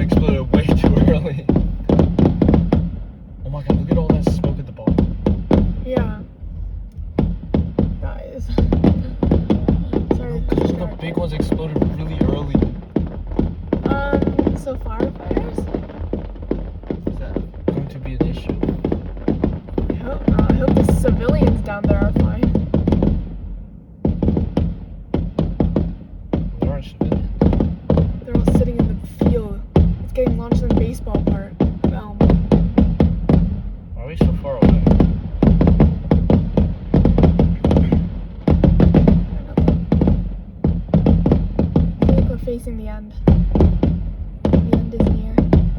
exploded way too early. Oh my god, look at all that smoke at the bottom. Yeah. Guys. Sorry. No, because the big ones exploded really early. So firefighters? Is that going to be an issue? I hope not. I hope the civilians down there are fine. There aren't civilians. They're all sitting in the field. It's getting launched in the baseball part of Elm. Why are we so far away? I feel like we're facing the end. The end is near.